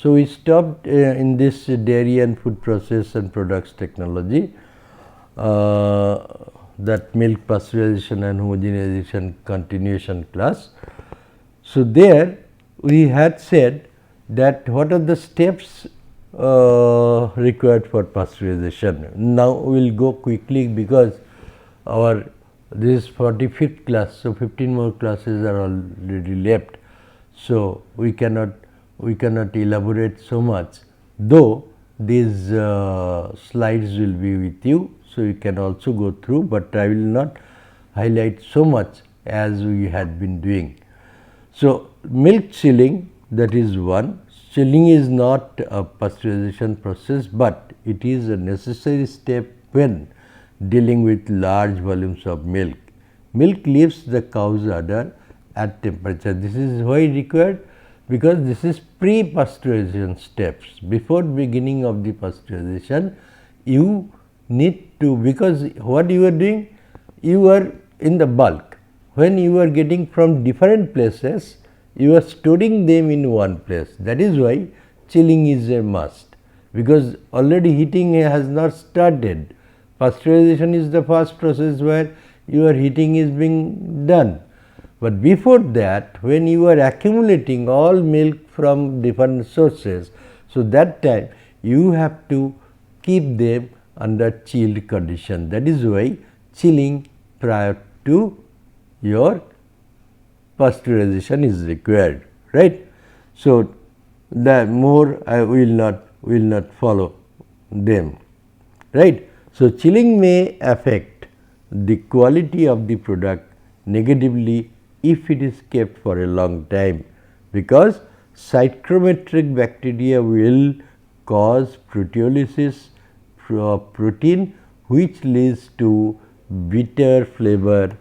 So, we stopped in this dairy and food process and products technology, that milk pasteurization and homogenization continuation class. So, there we had said that what are the steps required for pasteurization. Now, we will go quickly because our this is 45th class. So, 15 more classes are already left. So, we cannot elaborate so much, though these slides will be with you. So, you can also go through, but I will not highlight so much as we had been doing. So, milk chilling, that is one. Chilling is not a pasteurization process, but it is a necessary step when dealing with large volumes of milk. Milk leaves the cow's udder at temperature. This is why required, because this is pre-pasteurization steps. Before beginning of the pasteurization, you need to, because what you are doing, you are in the bulk. When you are getting from different places, you are storing them in one place. That is why chilling is a must, because already heating has not started. Pasteurization is the first process where your heating is being done. But before that, when you are accumulating all milk from different sources, so that time you have to keep them under chilled condition. That is why chilling prior to your pasteurization is required, right. So, the more I will not follow them, right. So, chilling may affect the quality of the product negatively if it is kept for a long time, because cytometric bacteria will cause proteolysis of protein, which leads to bitter flavor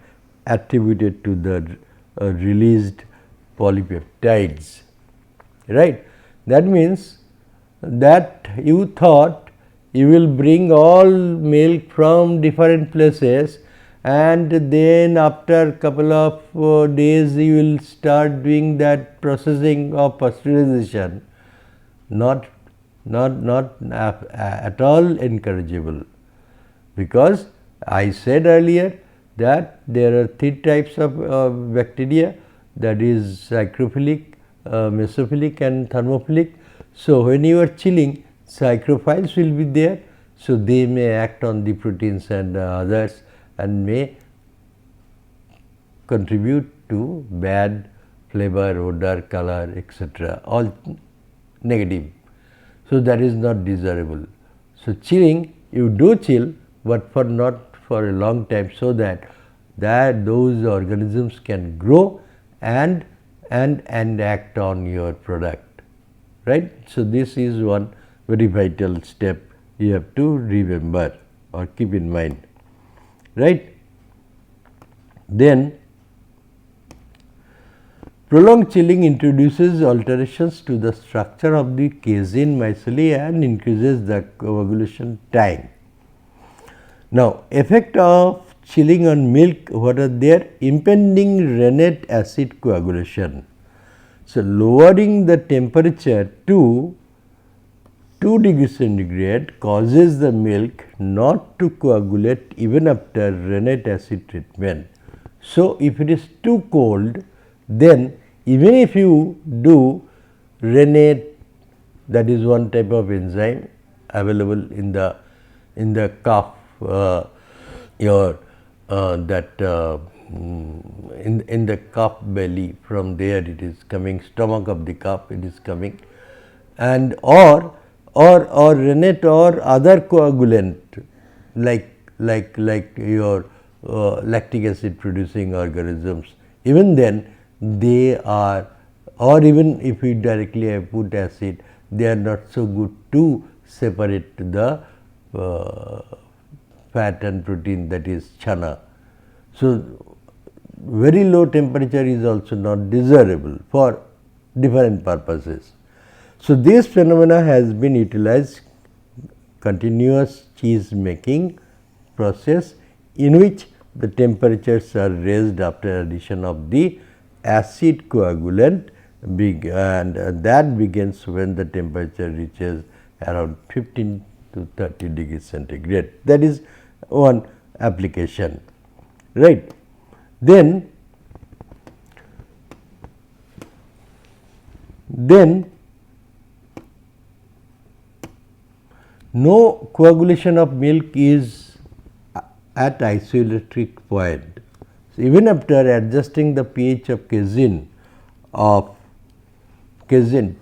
attributed to the released polypeptides, right. That means that you thought you will bring all milk from different places, and then after couple of days you will start doing that processing of pasteurization. Not at all encourageable, because I said earlier that there are three types of bacteria, that is psychrophilic, mesophilic and thermophilic. So, when you are chilling, psychrophiles will be there. So, they may act on the proteins and others and may contribute to bad flavor, odor, color, etc., all negative. So, that is not desirable. So, chilling, you do chill, but for not for a long time, so that those organisms can grow and act on your product, right. So, this is one very vital step you have to remember or keep in mind, right. Then prolonged chilling introduces alterations to the structure of the casein micelle and increases the coagulation time. Now, effect of chilling on milk, what are there? Impending rennet acid coagulation. So, lowering the temperature to 2 degrees centigrade causes the milk not to coagulate even after rennet acid treatment. So, if it is too cold, then even if you do rennet, that is one type of enzyme available in the cup, in the cup belly, from there it is coming, stomach of the cup it is coming, and or rennet or other coagulant like your lactic acid producing organisms, even then they are, or even if you directly put acid, they are not so good to separate the fat and protein, that is chana. So, very low temperature is also not desirable for different purposes. So, this phenomena has been utilized continuous cheese making process, in which the temperatures are raised after addition of the acid coagulant big, and that begins when the temperature reaches around 15 to 30 degrees centigrade. That is one application, right. Then no coagulation of milk is at isoelectric point. So, even after adjusting the pH of casein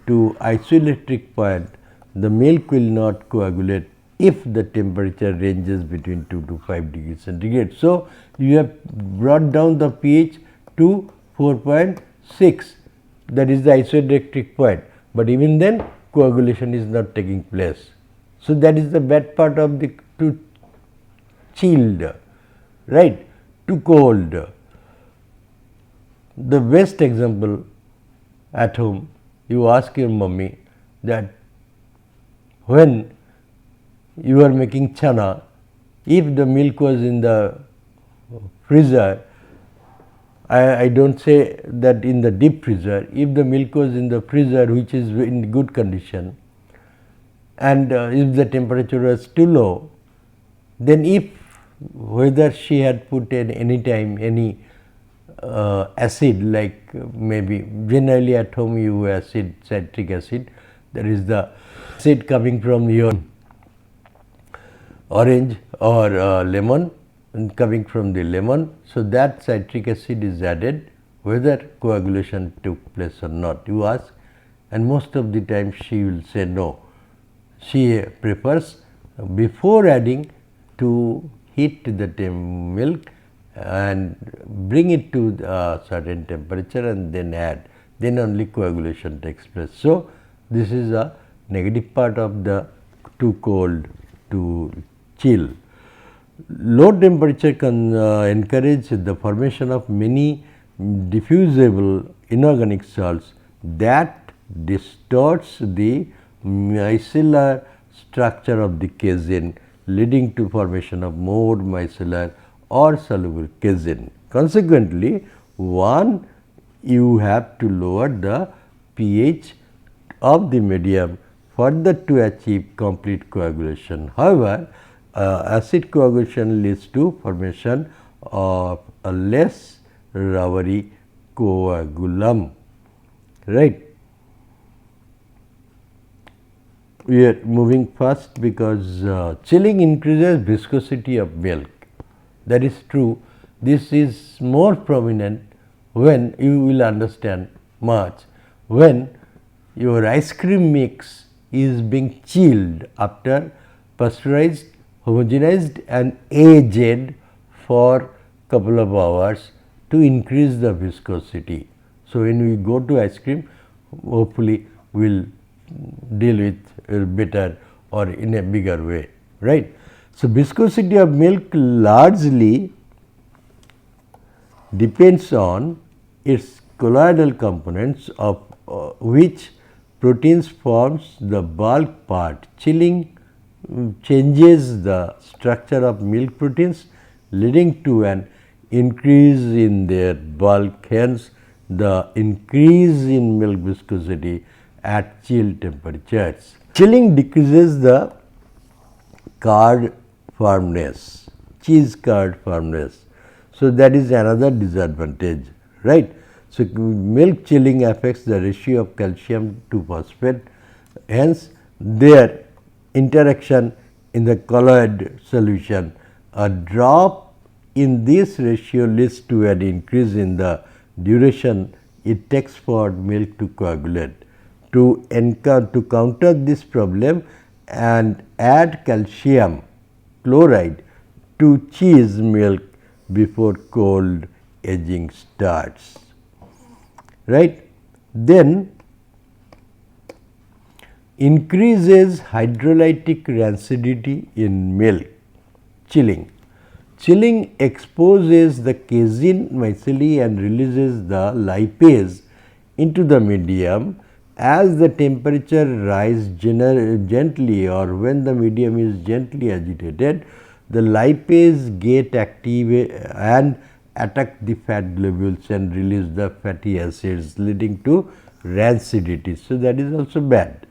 to isoelectric point, the milk will not coagulate if the temperature ranges between 2 to 5 degrees centigrade. So, you have brought down the pH to 4.6, that is the isoelectric point, but even then coagulation is not taking place. So, that is the bad part of the too chilled, right, too cold. The best example at home, you ask your mummy that when you are making chana, if the milk was in the freezer, I do not say that in the deep freezer, if the milk was in the freezer which is in good condition, and if the temperature was too low, then if whether she had put in any time any acid, like maybe generally at home you acid, citric acid, there is the acid coming from your orange or lemon and coming from the lemon. So, that citric acid is added whether coagulation took place or not, you ask, and most of the time she will say no. She prefers before adding to heat the milk and bring it to a certain temperature and then add, then only coagulation takes place. So, this is a negative part of the too cold to chill. Low temperature can encourage the formation of many diffusible inorganic salts that distorts the micellar structure of the casein, leading to formation of more micellar or soluble casein. Consequently, you have to lower the pH of the medium further to achieve complete coagulation. However, acid coagulation leads to formation of a less rubbery coagulum, right. We are moving fast because chilling increases viscosity of milk. That is true. This is more prominent when you will understand much when your ice cream mix is being chilled after pasteurized, homogenized and aged for couple of hours to increase the viscosity. So, when we go to ice cream, hopefully we will deal with better or in a bigger way, right. So, viscosity of milk largely depends on its colloidal components, of which proteins forms the bulk part. Chilling changes the structure of milk proteins, leading to an increase in their bulk, hence the increase in milk viscosity at chilled temperatures. Chilling decreases the curd firmness, cheese curd firmness. So, that is another disadvantage, right. So, milk chilling affects the ratio of calcium to phosphate, hence their interaction in the colloid solution. A drop in this ratio leads to an increase in the duration it takes for milk to coagulate. To counter this problem and add calcium chloride to cheese milk before cold aging starts, right. Then increases hydrolytic rancidity in milk. Chilling. Chilling exposes the casein micelle and releases the lipase into the medium. As the temperature rises gently or when the medium is gently agitated, the lipase get active and attack the fat globules and release the fatty acids, leading to rancidity. So, that is also bad.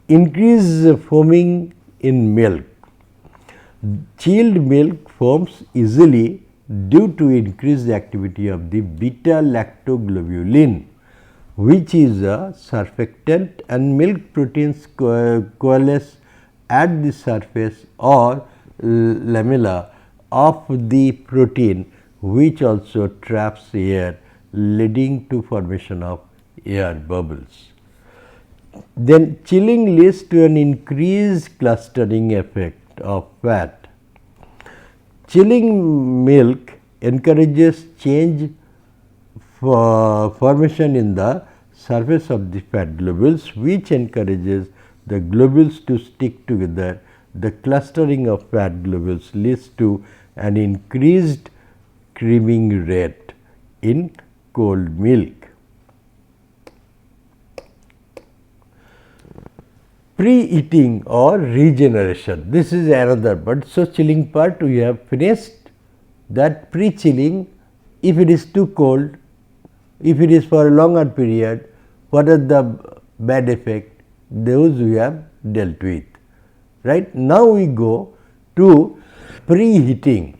Increase foaming in milk. Chilled milk foams easily due to increased activity of the beta lactoglobulin, which is a surfactant, and milk proteins coalesce at the surface or lamella of the protein, which also traps air, leading to formation of air bubbles. Then chilling leads to an increased clustering effect of fat. Chilling milk encourages change formation in the surface of the fat globules, which encourages the globules to stick together. The clustering of fat globules leads to an increased creaming rate in cold milk. Preheating or regeneration, this is another part. So, chilling part we have finished. That pre-chilling, if it is too cold, if it is for a longer period, what are the bad effect, those we have dealt with. Right. Now, we go to preheating.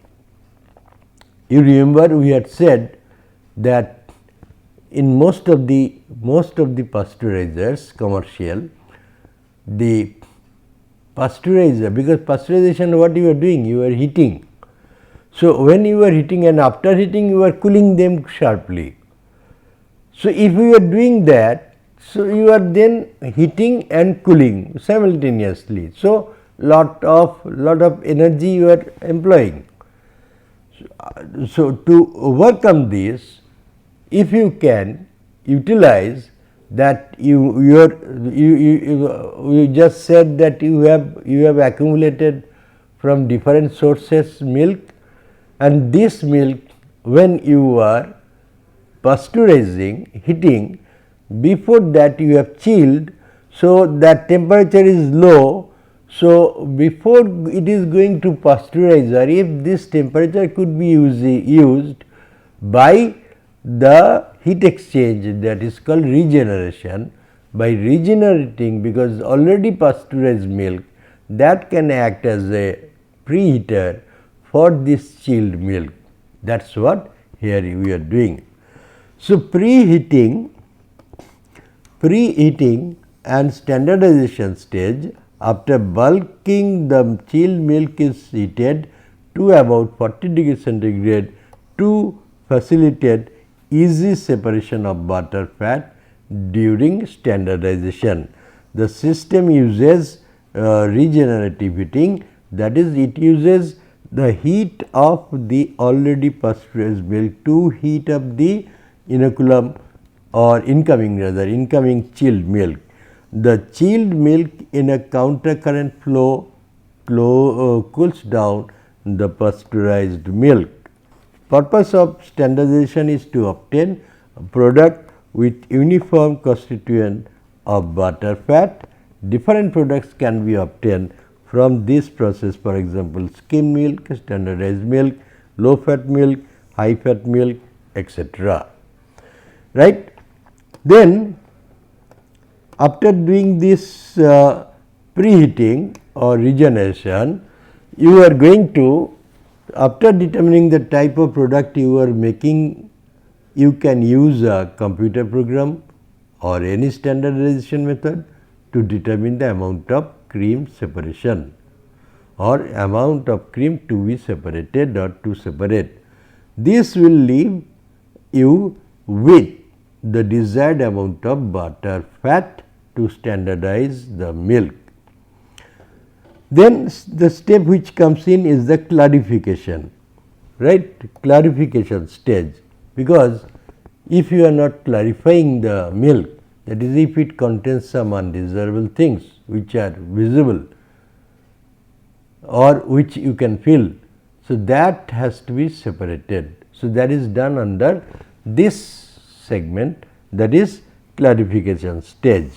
You remember we had said that in most of the pasteurizers commercial, the pasteurizer, because pasteurization what you are doing, you are heating. So, when you are heating and after heating you are cooling them sharply. So, if you are doing that, so you are then heating and cooling simultaneously. So, lot of energy you are employing. So, to overcome this, if you can utilize that you just said that you have accumulated from different sources milk, and this milk when you are pasteurizing, heating, before that you have chilled. So, that temperature is low. So, before it is going to pasteurizer, if this temperature could be used by the heat exchange, that is called regeneration, by regenerating, because already pasteurized milk, that can act as a preheater for this chilled milk. That is what here we are doing. So, preheating and standardization stage. After bulking, the chilled milk is heated to about 40 degree centigrade to facilitate easy separation of butter fat during standardization. The system uses regenerative heating, that is, it uses the heat of the already pasteurized milk to heat up the inoculum or incoming chilled milk. The chilled milk in a counter current flow cools down the pasteurized milk. Purpose of standardization is to obtain a product with uniform constituent of butter fat. Different products can be obtained from this process, for example, skim milk, standardized milk, low fat milk, high fat milk, etc. Right. Then, after doing this preheating or regeneration, you are going to, after determining the type of product you are making, you can use a computer program or any standardization method to determine the amount of cream separation or amount of cream to be separated or to separate. This will leave you with the desired amount of butter fat to standardize the milk. Then the step which comes in is the clarification, right, clarification stage, because if you are not clarifying the milk, that is, if it contains some undesirable things which are visible or which you can feel, so that has to be separated. So, that is done under this segment, that is clarification stage.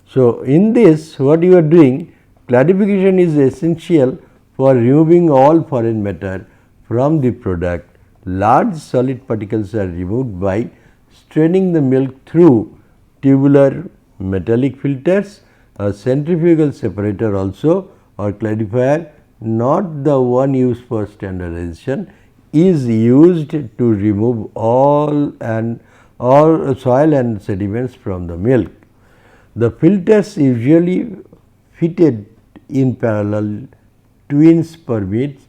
So, in this what you are doing, clarification is essential for removing all foreign matter from the product. Large solid particles are removed by straining the milk through tubular metallic filters, a centrifugal separator also or clarifier, not the one used for standardization, is used to remove all soil and sediments from the milk. The filters usually fitted in parallel twins permits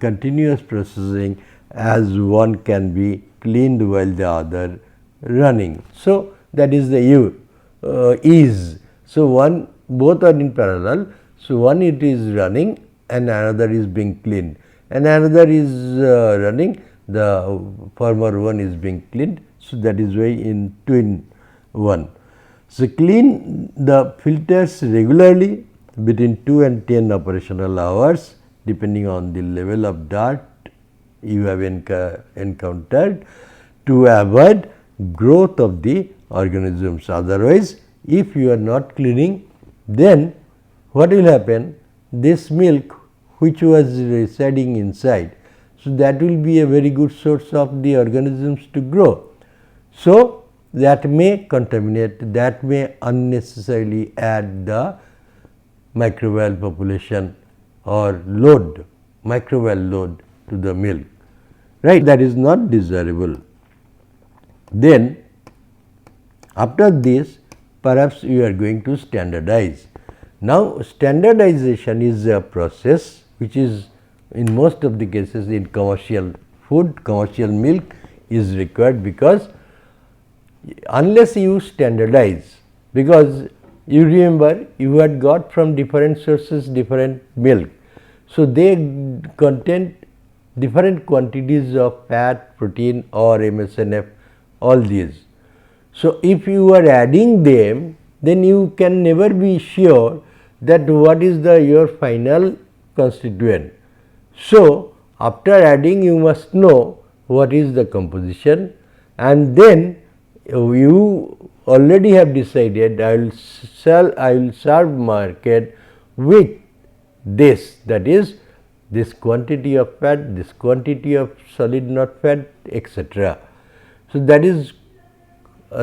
continuous processing, as one can be cleaned while the other running. So, that is the is. So, both are in parallel. So, one it is running and another is being cleaned, and another is running, the former one is being cleaned. So, that is why in twin one. So, clean the filters regularly between 2 and 10 operational hours depending on the level of dirt you have encountered to avoid growth of the organisms. Otherwise, if you are not cleaning, then what will happen? This milk which was residing inside, so that will be a very good source of the organisms to grow. So, that may contaminate, that may unnecessarily add the microbial population or load, microbial load to the milk, right. That is not desirable. Then after this, perhaps you are going to standardize. Now, standardization is a process which is in most of the cases in commercial food, commercial milk is required, because unless you standardize, because you remember you had got from different sources different milk. So, they contain different quantities of fat, protein or MSNF, all these. So, if you are adding them, then you can never be sure that what is your final constituent. So, after adding you must know what is the composition, and then you already have decided I will serve market with this, that is this quantity of fat, this quantity of solid not fat, etc. So, that is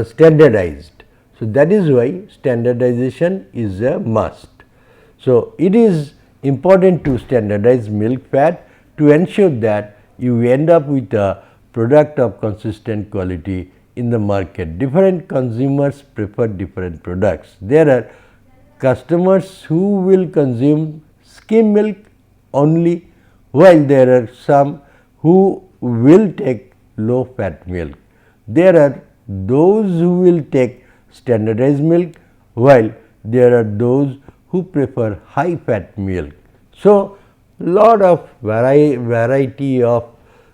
standardized. So, that is why standardization is a must. So, it is important to standardize milk fat to ensure that you end up with a product of consistent quality in the market. Different consumers prefer different products. There are customers who will consume skim milk only, while there are some who will take low fat milk. There are those who will take standardized milk, while there are those who prefer high fat milk. So, lot of variety of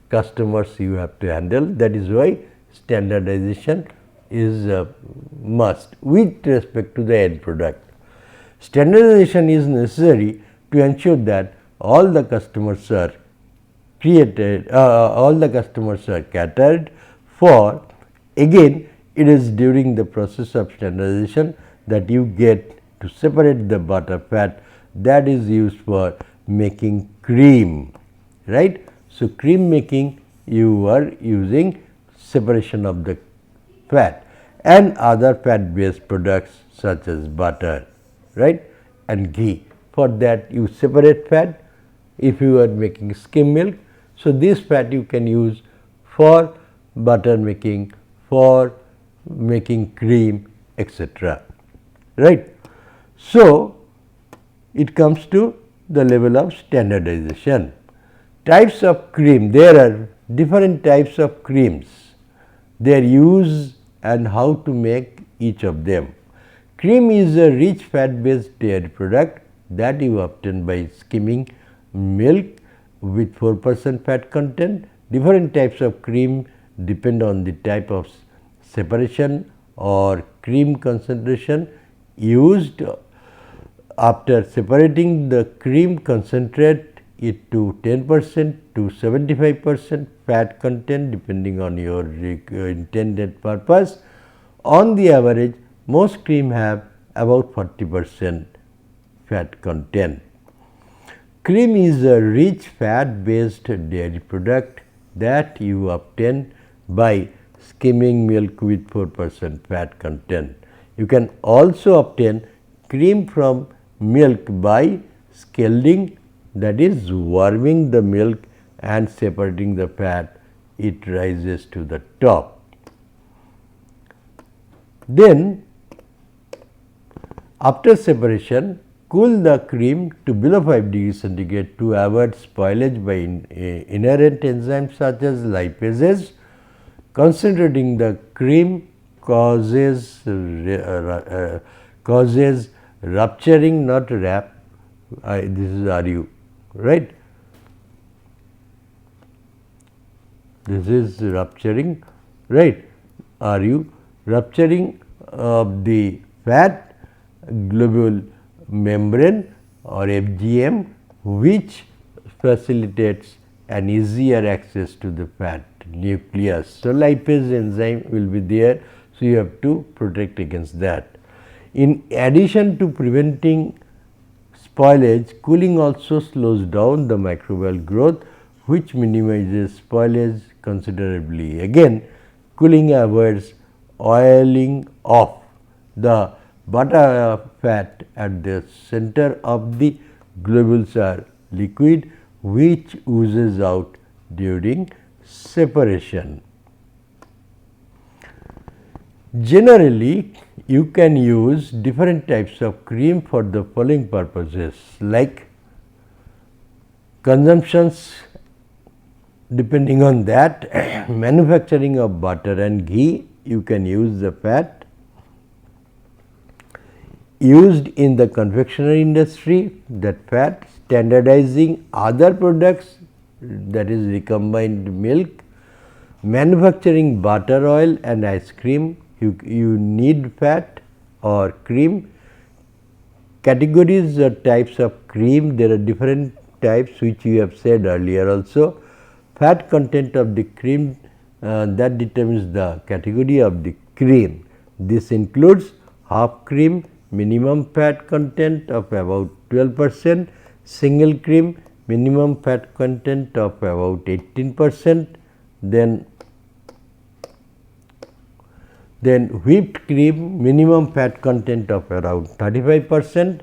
customers you have to handle. That is why standardization is a must with respect to the end product. Standardization is necessary to ensure that all the customers are catered for. Again, it is during the process of standardization that you get to separate the butter fat that is used for making cream, right. So, cream making you are using separation of the fat and other fat based products such as butter, right, and ghee. For that you separate fat if you are making skim milk. So, this fat you can use for butter making, for making cream, etc., right. So, it comes to the level of standardization. Types of cream, there are different types of creams, their use and how to make each of them. Cream is a rich fat based dairy product that you obtain by skimming milk with 4% fat content. Different types of cream depend on the type of separation or cream concentration used. After separating the cream, concentrate it to 10% to 75% fat content depending on your intended purpose. On the average, most cream have about 40% fat content. Cream is a rich fat based dairy product that you obtain by skimming milk with 4% fat content. You can also obtain cream from milk by scalding, that is warming the milk and separating the fat, it rises to the top. Then after separation, cool the cream to below 5 degrees centigrade to avoid spoilage by inherent enzymes such as lipases. Concentrating the cream causes rupturing, not wrap. This is RU, right? This is rupturing, right? RU, rupturing of the fat globule membrane or FGM, which facilitates an easier access to the fat nucleus. So, lipase enzyme will be there. So, you have to protect against that. In addition to preventing spoilage, cooling also slows down the microbial growth, which minimizes spoilage considerably. Again, cooling avoids oiling off the butter fat at the center of the globules are liquid, which oozes out during separation. Generally, you can use different types of cream for the following purposes, like consumptions depending on that, manufacturing of butter and ghee, you can use the fat. Used in the confectionery industry, that fat, standardizing other products, that is recombined milk, manufacturing butter, oil and ice cream, you need fat or cream. Categories or types of cream, there are different types which we have said earlier also. Fat content of the cream that determines the category of the cream. This includes half cream, minimum fat content of about 12%, single cream, minimum fat content of about 18%, then whipped cream, minimum fat content of around 35%,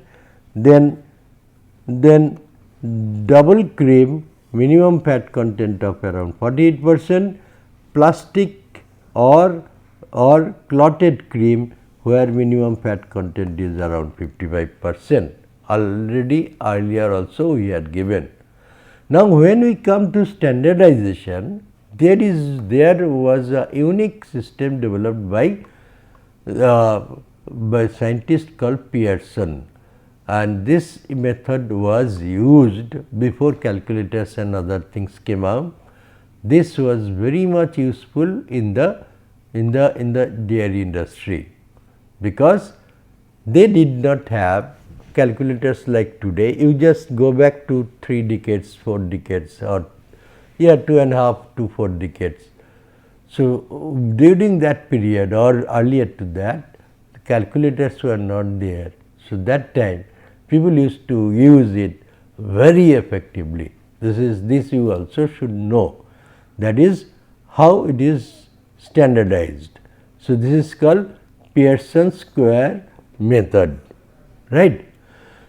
then double cream, minimum fat content of around 48%, plastic or clotted cream, where minimum fat content is around 55%. Already earlier also we had given. Now, when we come to standardization, there was a unique system developed by scientist called Pearson, and this method was used before calculators and other things came out. This was very much useful in the dairy industry, because they did not have calculators like today. You just go back to 3 decades, 4 decades, or 2.5 to 4 decades. So, during that period or earlier to that, the calculators were not there. So, that time people used to use it very effectively. This you also should know, that is how it is standardized. So, this is called Pearson square method, right.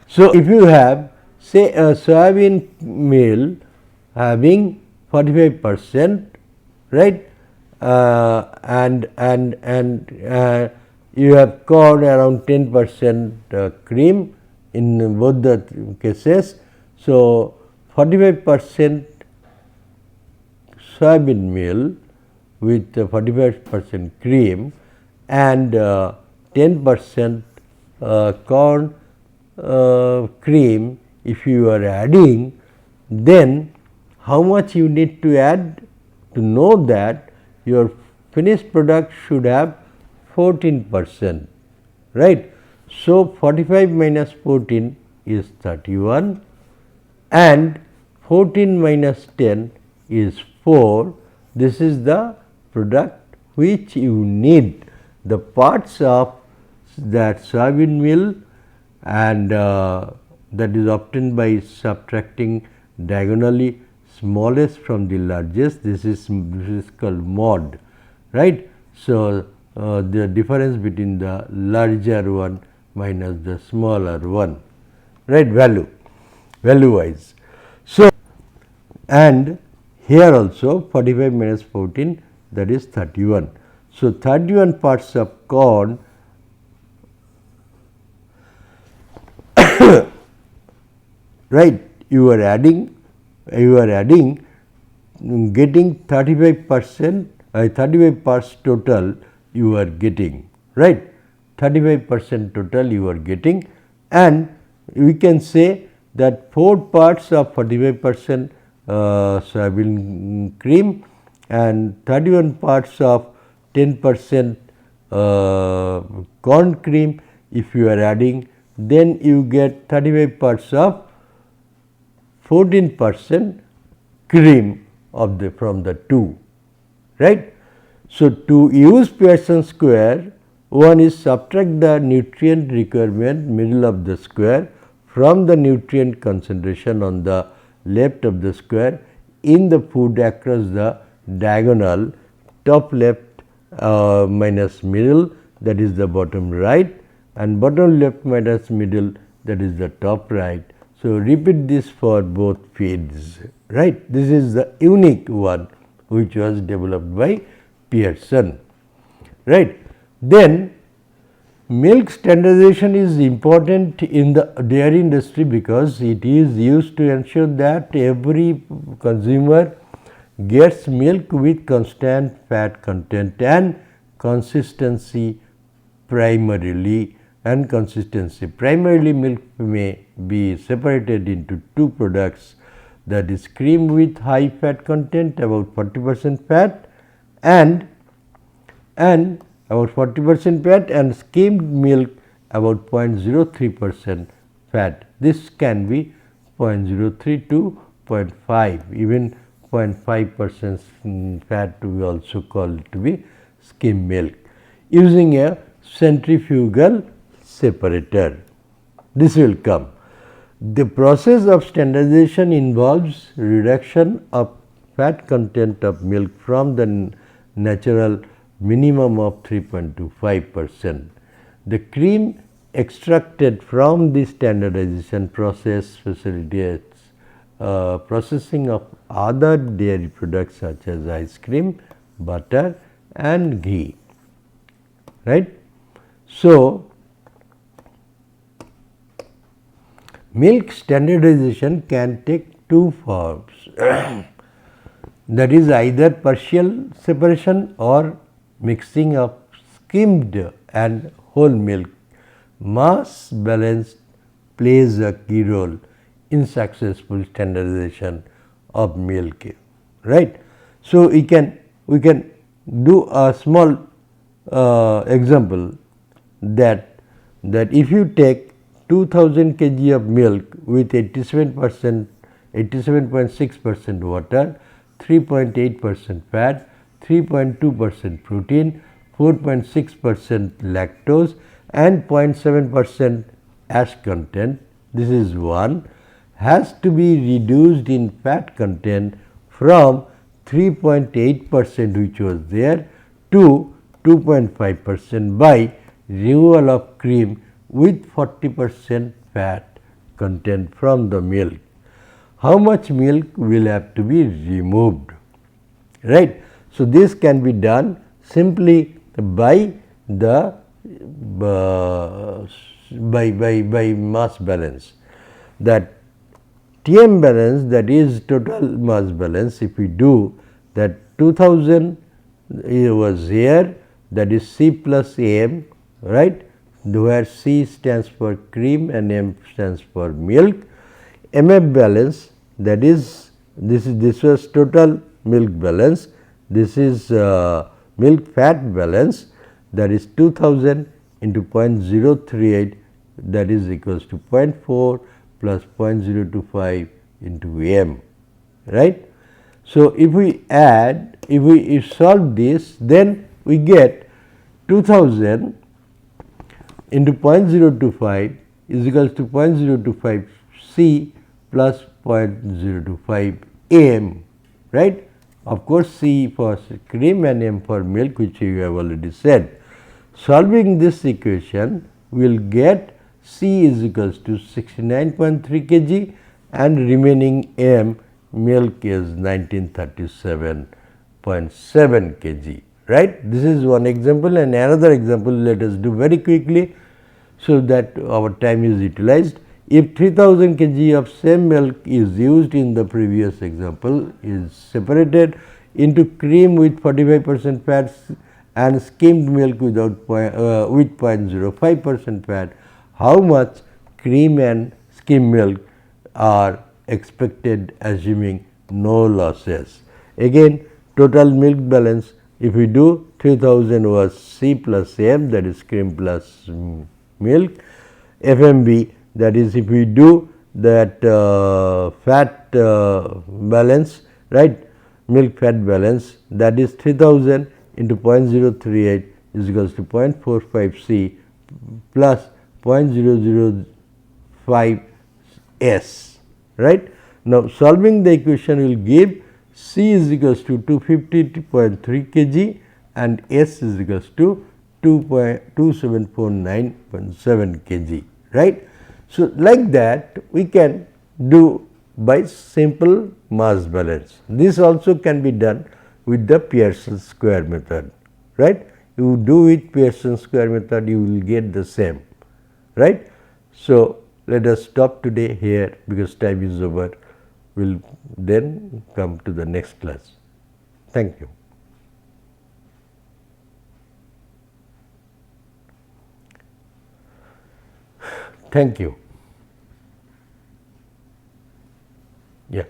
So, if you have say a soybean meal having 45%, right, and you have corn around 10% cream in both the cases. So, 45% soybean meal with 45% cream and 10% corn cream, if you are adding, then how much you need to add to know that your finished product should have 14%, right. So, 45 minus 14 is 31 and 14 minus 10 is 4. This is the product which you need. The parts of that soybean meal and that is obtained by subtracting diagonally smallest from the largest. This is called mod, right. So, the difference between the larger one minus the smaller one, right, value wise. So, and here also 45 minus 14, that is 31. So, 31 parts of corn right, you are adding getting 35%, 35 parts total you are getting, right, 35% total you are getting, and we can say that 4 parts of 45% soybean cream and 31 parts of 10% corn cream. If you are adding, then you get 35 parts of 14% cream of the from the 2, right. So, to use Pearson square, one is subtract the nutrient requirement middle of the square from the nutrient concentration on the left of the square in the food across the diagonal, top left minus middle, that is the bottom right, and bottom left minus middle, that is the top right. So, repeat this for both feeds, right. This is the unique one which was developed by Pearson, right. Then milk standardization is important in the dairy industry because it is used to ensure that every consumer gets milk with constant fat content and consistency primarily. Primarily, milk may be separated into 2 products, that is cream with high fat content about 40% fat and about 40% fat, and skimmed milk about 0.03% fat. This can be 0.03 to 0.5, even 0.5% fat we also call it to be skim milk using a centrifugal separator. This will come. The process of standardization involves reduction of fat content of milk from the natural minimum of 3.25%. The cream extracted from the standardization process facilitates processing of other dairy products such as ice cream, butter and ghee, right. So, milk standardization can take 2 forms that is either partial separation or mixing of skimmed and whole milk. Mass balance plays a key role in successful standardization of milk, right. So, we can do a small example that if you take 2000 kg of milk with 87.6% water, 3.8% fat, 3.2% protein, 4.6% lactose and 0.7% ash content, this is one, has to be reduced in fat content from 3.8% which was there to 2.5% by removal of cream with 40% fat content from the milk. How much milk will have to be removed, right. So, this can be done simply by the by mass balance, that TM balance, that is total mass balance. If we do that 2000 was here, that is C plus AM, right, where C stands for cream and M stands for milk. MF balance, that is this was total milk balance, this is milk fat balance, that is 2000 into 0.038, that is equals to 0.4 plus 0.025 into M, right. So, if we add, if we solve this, then we get 2000 into 0.025 is equals to 0.025 C plus 0.025 AM, right. Of course, C for cream and M for milk, which we have already said. Solving this equation, we will get C is equals to 69.3 kg and remaining M milk is 1937.7 kg, right. This is one example, and another example let us do very quickly, so that our time is utilized. If 3000 kg of same milk is used in the previous example, is separated into cream with 45% fat and skimmed milk with 0.05% fat, how much cream and skim milk are expected assuming no losses. Again, total milk balance, if we do 3000 was C plus M, that is cream plus milk, FMB, that is if we do that fat balance, right, milk fat balance, that is 3000 into 0.038 is equals to 0.45 C plus 0.005 S, right. Now, solving the equation will give C is equals to 250.3 kg and S is equals to 2749.7 kg, right. So, like that we can do by simple mass balance. This also can be done with the Pearson square method, right. You do with Pearson square method, you will get the same, right. So, let us stop today here because time is over. We will then come to the next class. Thank you. Thank you. Yeah.